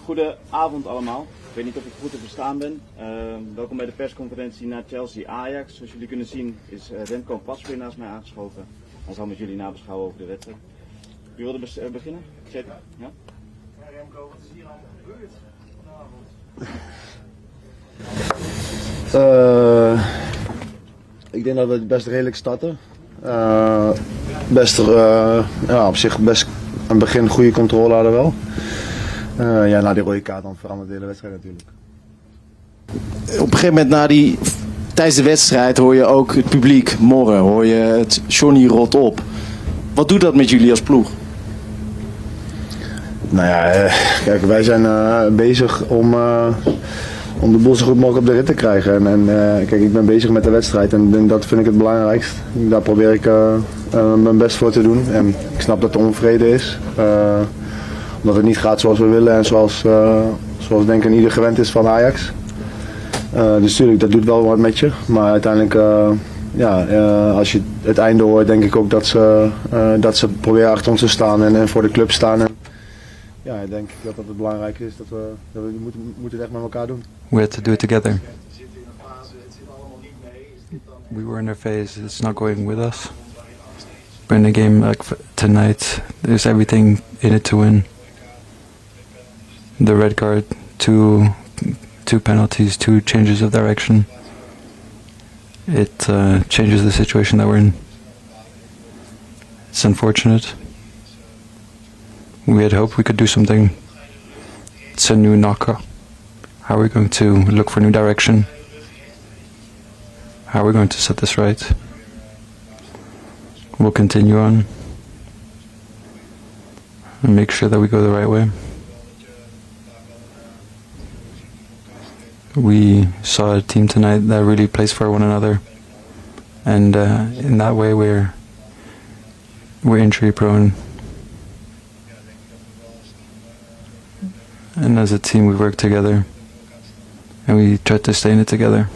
Goedenavond allemaal. Ik weet niet of ik goed te verstaan ben. Welkom bij de persconferentie naar Chelsea Ajax. Zoals jullie kunnen zien is Remco pas weer naast mij aangeschoven. Hij zal met jullie nabeschouwen over de wedstrijd. Wie wilde beginnen? Zet. Ja? Remco, wat is hier allemaal gebeurd vanavond? Ik denk dat we best redelijk starten. Op zich best aan het begin goede controle hadden wel. Na die rode kaart dan verandert de hele wedstrijd natuurlijk. Op een gegeven moment tijdens de wedstrijd hoor je ook het publiek morren, hoor je het Johnny rot op. Wat doet dat met jullie als ploeg? Nou ja, kijk, wij zijn bezig om de boel zo goed mogelijk op de rit te krijgen. Kijk, ik ben bezig met de wedstrijd en dat vind ik het belangrijkst. Daar probeer ik mijn best voor te doen. En ik snap dat er onvrede is. Omdat het niet gaat zoals we willen en zoals denk ik ieder gewend is van Ajax. Dus natuurlijk, dat doet wel wat met je. Maar uiteindelijk, als je het einde hoort, denk ik ook dat ze proberen achter ons te staan en voor de club staan. En, ja, ik denk dat het belangrijk is dat we moeten het echt met elkaar doen. We had to do it together. We were in their phase, it's not going with us. But in a game like tonight, there's everything in it to win. The red card, two penalties, 2 changes of direction. It changes the situation that we're in. It's unfortunate. We had hoped we could do something. It's a new knocker. How are we going to look for new direction? How are we going to set this right? We'll continue on and make sure that we go the right way. We saw a team tonight that really plays for one another, and in that way we're injury prone. And as a team we work together and we try to stay in it together.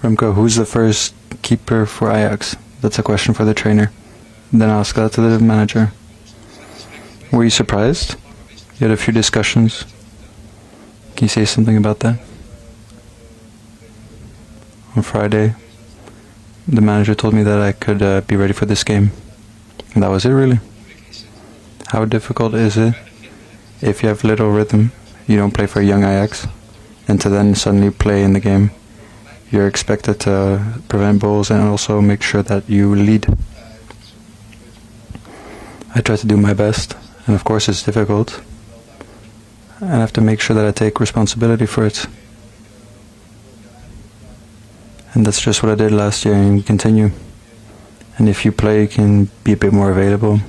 Remco, who's the first keeper for Ajax? That's a question for the trainer. Then I'll ask that to the manager. Were you surprised? You had a few discussions. Can you say something about that? On Friday, the manager told me that I could be ready for this game. And that was it, really. How difficult is it if you have little rhythm, you don't play for young Ajax, and to then suddenly play in the game? You're expected to prevent goals and also make sure that you lead. I try to do my best, and of course it's difficult. And I have to make sure that I take responsibility for it. And that's just what I did last year, and we continue. And if you play, you can be a bit more available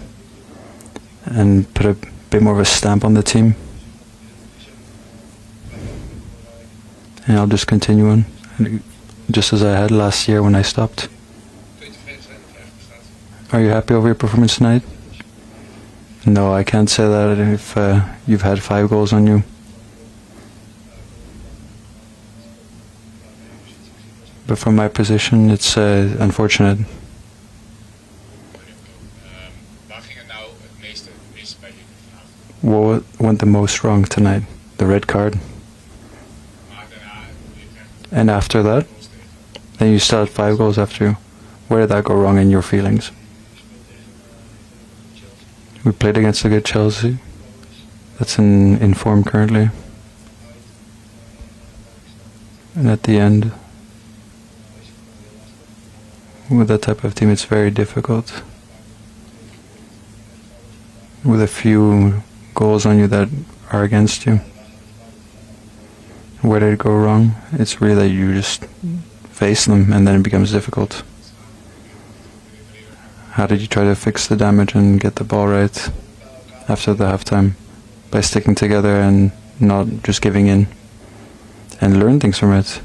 and put a bit more of a stamp on the team. And I'll just continue on, just as I had last year when I stopped. Are you happy over your performance tonight? No, I can't say that if you've had 5 goals on you. But from my position, it's unfortunate. What went the most wrong tonight? The red card? And after that? Then you still had 5 goals after you. Where did that go wrong in your feelings? We played against a good Chelsea. That's in form currently. And at the end, with that type of team, it's very difficult. With a few goals on you that are against you. Where did it go wrong? It's really that you just face them and then it becomes difficult. How did you try to fix the damage and get the ball right after the halftime? By sticking together and not just giving in. And learn things from it.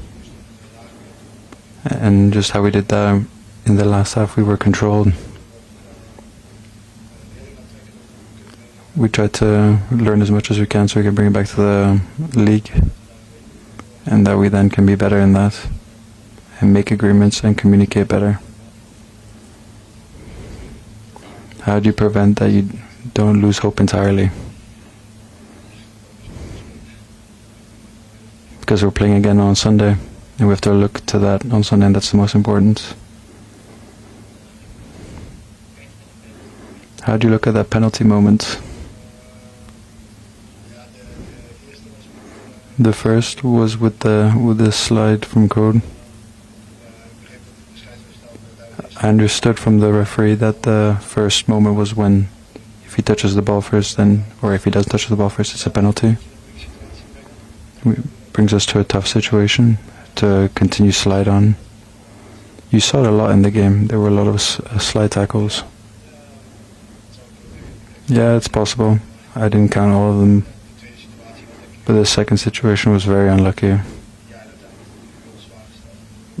And just how we did that in the last half, we were controlled. We tried to learn as much as we can so we can bring it back to the league. And that we then can be better in that. and make agreements and communicate better? How do you prevent that you don't lose hope entirely? Because we're playing again on Sunday, and we have to look to that on Sunday, and that's the most important. How do you look at that penalty moment? The first was with the slide from Code. I understood from the referee that the first moment was when if he touches the ball first, then, or if he doesn't touch the ball first, it's a penalty. It brings us to a tough situation to continue slide on. You saw it a lot in the game. There were a lot of slide tackles. Yeah, it's possible. I didn't count all of them. But the second situation was very unlucky.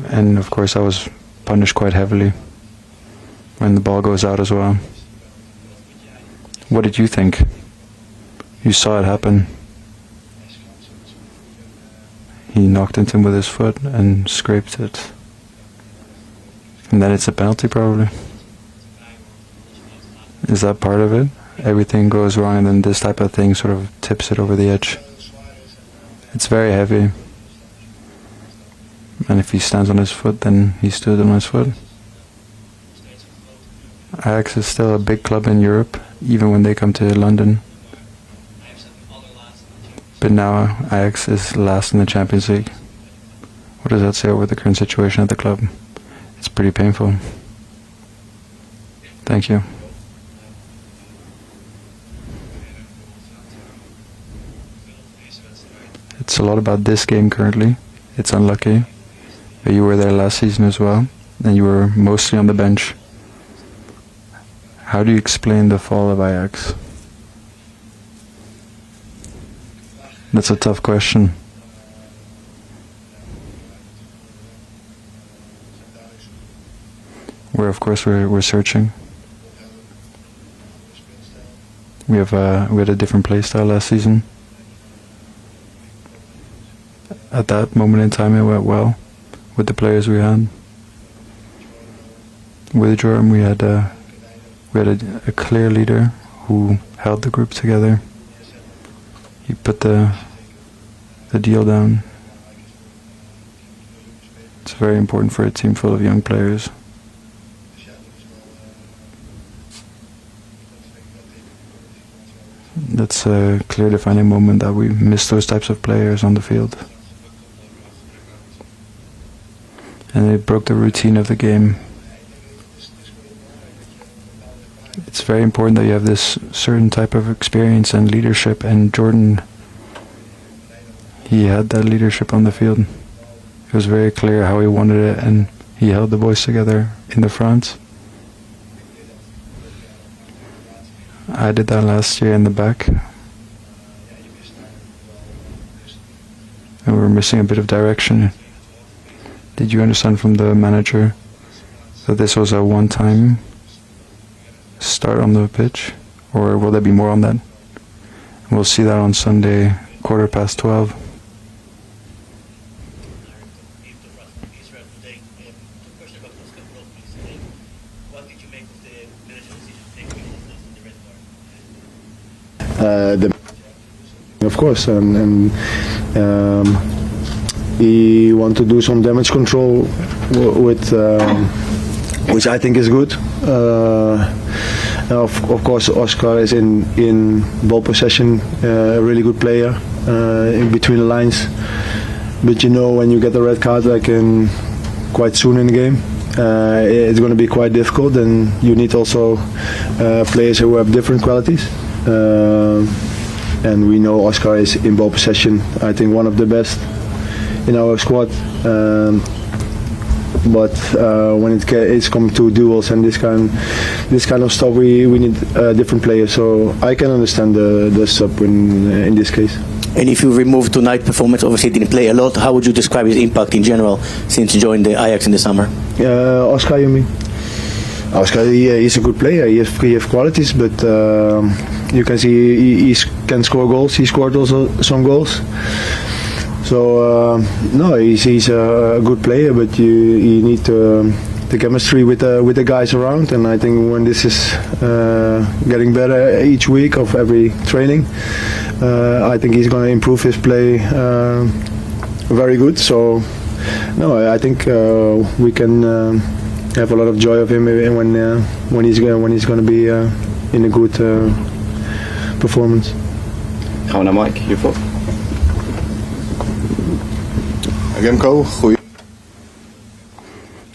And of course I was punished quite heavily when the ball goes out as well. What did you think? You saw it happen. He knocked into him with his foot and scraped it. And then it's a penalty probably. Is that part of it? Everything goes wrong and then this type of thing sort of tips it over the edge. It's very heavy. And if he stands on his foot, then he stood on his foot. Ajax is still a big club in Europe, even when they come to London. But now Ajax is last in the Champions League. What does that say over the current situation at the club? It's pretty painful. Thank you. It's a lot about this game currently. It's unlucky. But you were there last season as well, and you were mostly on the bench. How do you explain the fall of Ajax? That's a tough question. Of course we're searching. We had a different play style last season. At that moment in time it went well with the players we had. With Jordan we had a clear leader who held the group together. He put the deal down. It's very important for a team full of young players. That's a clear defining moment that we miss those types of players on the field. And it broke the routine of the game. It's very important that you have this certain type of experience and leadership, and Jordan, he had that leadership on the field. It was very clear how he wanted it, and he held the boys together in the front. I did that last year in the back. And we were missing a bit of direction. Did you understand from the manager that this was a one-time start on the pitch? Or will there be more on that? We'll see that on Sunday, 12:15. Of course, and he want to do some damage control with which I think is good. Of course, Oscar is in ball possession, a really good player in between the lines. But you know, when you get the red card like quite soon in the game, it's going to be quite difficult, and you need also players who have different qualities. And we know Oscar is in ball possession, I think one of the best in our squad. But when it's come to duels and this kind of stuff, we need different players. So I can understand the sub in this case. And if you remove tonight performance, obviously didn't play a lot. How would you describe his impact in general since he joined the Ajax in the summer? Oscar, you mean? Oscar, he's a good player. He has qualities, but you can see he can score goals. He scored also some goals. So no, he's a good player, but you need the chemistry with the guys around, and I think when this is getting better each week of every training, I think he's going to improve his play very good. So no, I think we can have a lot of joy of him when he's going to be in a good performance. Gaan we naar Mike hiervoor. Remco, goeie.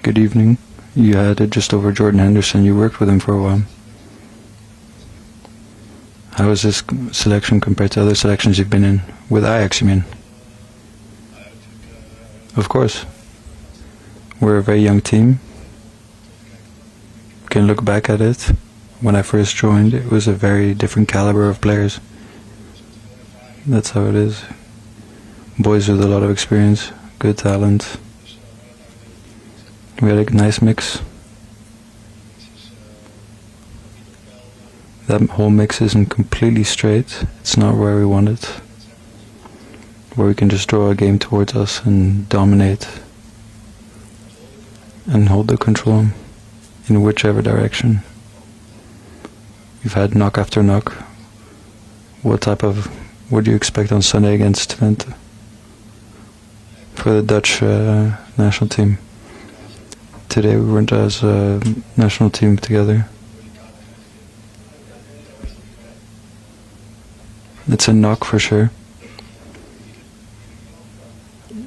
Good evening. You had it just over Jordan Henderson. You worked with him for a while. How is this selection compared to other selections you've been in? With Ajax, you mean? Of course. We're a very young team. Can look back at it. When I first joined, it was a very different caliber of players. That's how it is. Boys with a lot of experience, good talent. We had a nice mix. That whole mix isn't completely straight. It's not where we want it. Where we can just draw a game towards us and dominate and hold the control in whichever direction. We've had knock after knock. What do you expect on Sunday against Twente? For the Dutch national team. Today we weren't as a national team together. It's a knock for sure.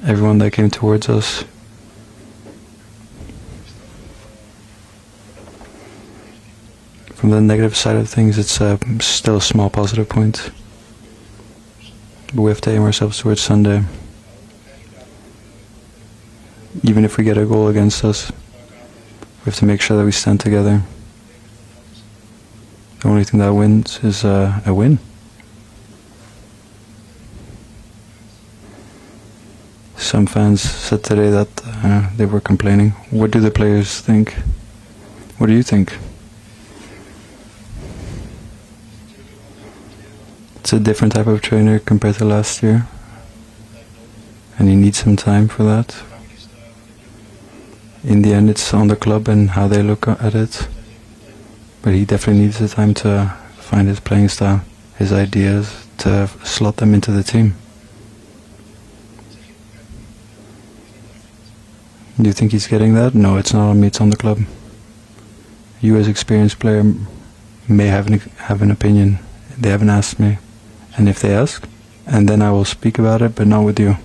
Everyone that came towards us. From the negative side of things, it's still a small positive point. But we have to aim ourselves towards Sunday. Even if we get a goal against us, we have to make sure that we stand together. The only thing that wins is a win. Some fans said today that they were complaining. What do the players think? What do you think? It's a different type of trainer compared to last year. And he needs some time for that. In the end, it's on the club and how they look at it. But he definitely needs the time to find his playing style, his ideas, to slot them into the team. Do you think he's getting that? No, it's not on me, it's on the club. You as experienced player may have an opinion. They haven't asked me. And if they ask, and then I will speak about it, but not with you.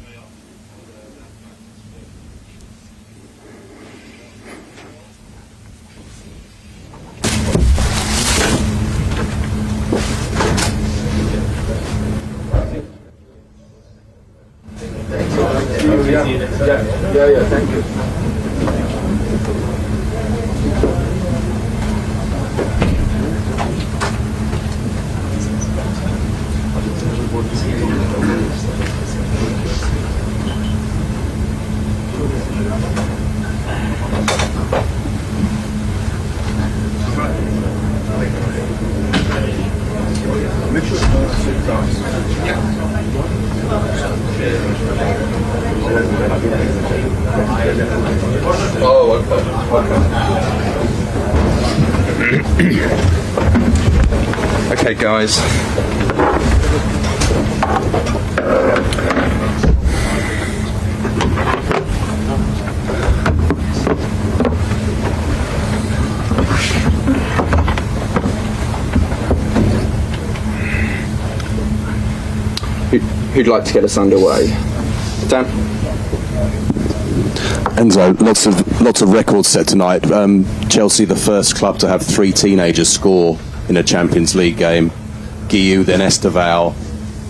Yeah, thank you. Okay, guys. Who'd like to get us underway? Dan? Enzo, lots of records set tonight. Chelsea, the first club to have 3 teenagers score in a Champions League game. Guiu, then Esteval,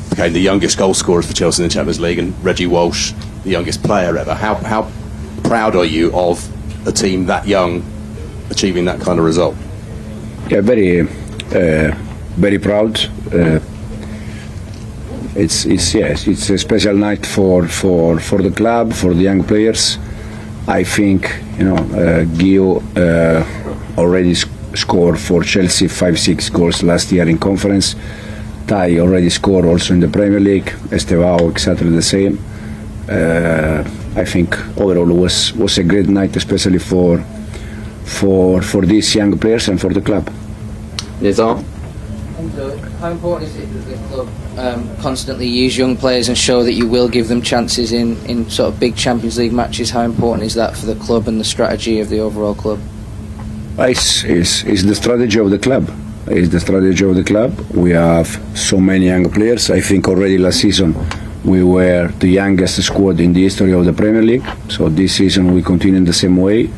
became the youngest goal scorers for Chelsea in the Champions League, and Reggie Walsh, the youngest player ever. How proud are you of a team that young achieving that kind of result? Yeah, very proud. It's a special night for the club, for the young players. I think Guiu already scored for Chelsea 5-6 goals last year in conference. Tai already scored also in the Premier League. Estevao exactly the same. I think overall was a great night, especially for these young players and for the club. Nizar? How important is it that the club constantly use young players and show that you will give them chances in sort of big Champions League matches? How important is that for the club and the strategy of the overall club? It's the strategy of the club. It's the strategy of the club. We have so many young players. I think already last season we were the youngest squad in the history of the Premier League. So this season we continue in the same way,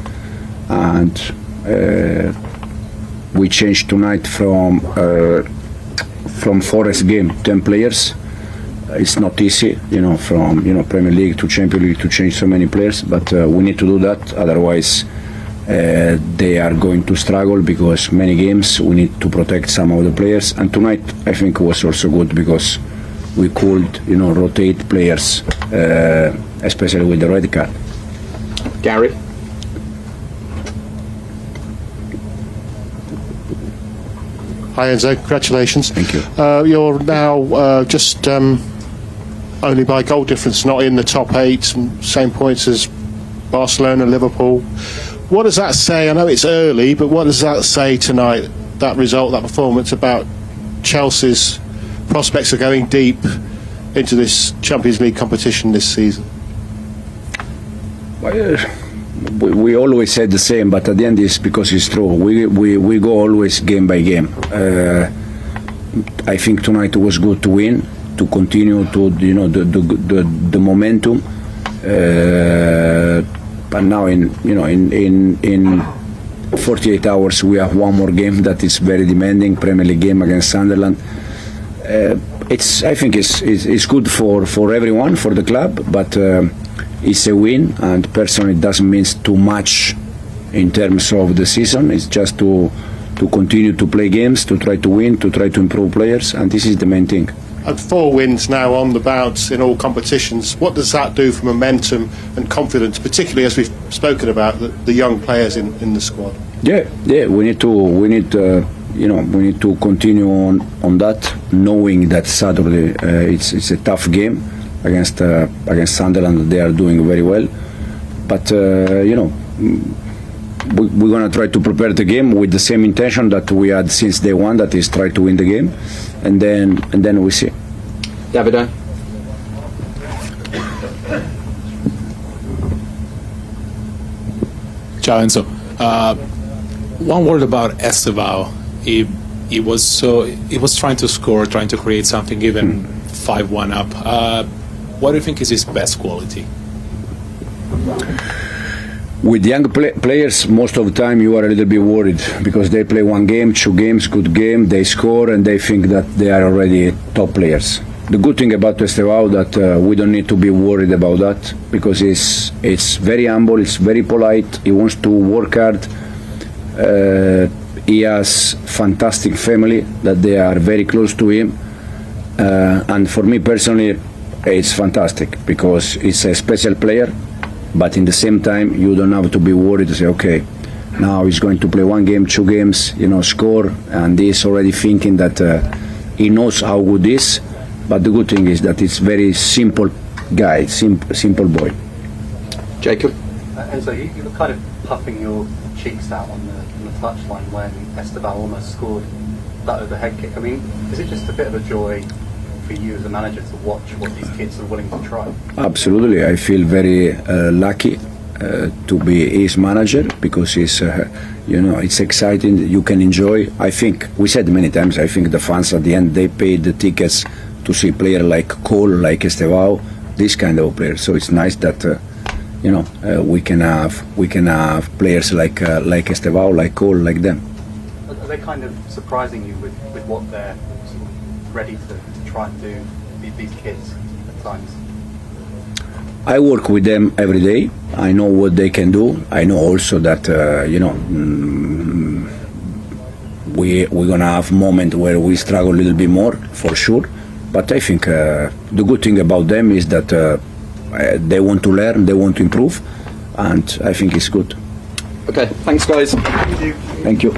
and we changed tonight from Forest game 10 players. It's not easy, from Premier League to Champions League to change so many players, but we need to do that. Otherwise, they are going to struggle because many games we need to protect some of the players. And tonight, I think was also good because we could, rotate players, especially with the red card. Gary? Hi Enzo, congratulations. Thank you. You're now just only by goal difference, not in the top 8, same points as Barcelona, Liverpool. What does that say? I know it's early, but what does that say tonight, that result, that performance, about Chelsea's prospects of going deep into this Champions League competition this season? Well, we always said the same, but at the end it's because it's true. We go always game by game. I think tonight was good to win, to continue to the momentum. But now in 48 hours we have one more game that is very demanding, Premier League game against Sunderland. I think it's good for everyone, for the club, but it's a win, and personally it doesn't mean too much in terms of the season. It's just to continue to play games, to try to win, to try to improve players, and this is the main thing. And 4 wins now on the bounce in all competitions. What does that do for momentum and confidence, particularly as we've spoken about the young players in the squad? Yeah, we need to continue on that, knowing that Saturday it's a tough game against Sunderland. They are doing very well, but we're gonna try to prepare the game with the same intention that we had since day one, that is try to win the game, and then we see. Davide? Ciao Enzo. One word about Estevao. He was trying to score, trying to create something, even 5-1 up. What do you think is his best quality? With young players, most of the time you are a little bit worried because they play 1 game, 2 games, good game, they score, and they think that they are already top players. The good thing about Estevao that we don't need to be worried about that, because it's very humble, it's very polite, he wants to work hard. He has fantastic family that they are very close to him, and for me personally it's fantastic because it's a special player, but in the same time you don't have to be worried to say, okay, now he's going to play 1 game, 2 games, score, and he's already thinking that he knows how good he is. But the good thing is that it's very simple guy, simple boy. Jacob? And so you were kind of puffing your cheeks out on the touchline when Estevao almost scored that overhead kick. I mean, is it just a bit of a joy for you as a manager to watch what these kids are willing to try? Absolutely. I feel very lucky to be his manager, because it's exciting. You can enjoy. I think we said many times, I think the fans at the end, they paid the tickets to see player like Cole, like Estevao, this kind of player. So it's nice that we can have players like Estevao, like Cole, like them. Are they kind of surprising you with what they're sort of ready to try and do, these kids at times? I work with them every day. I know what they can do. I know also that we're gonna have moment where we struggle a little bit more, for sure. But I think the good thing about them is that they want to learn, they want to improve, and I think it's good. Okay, thanks guys. Thank you.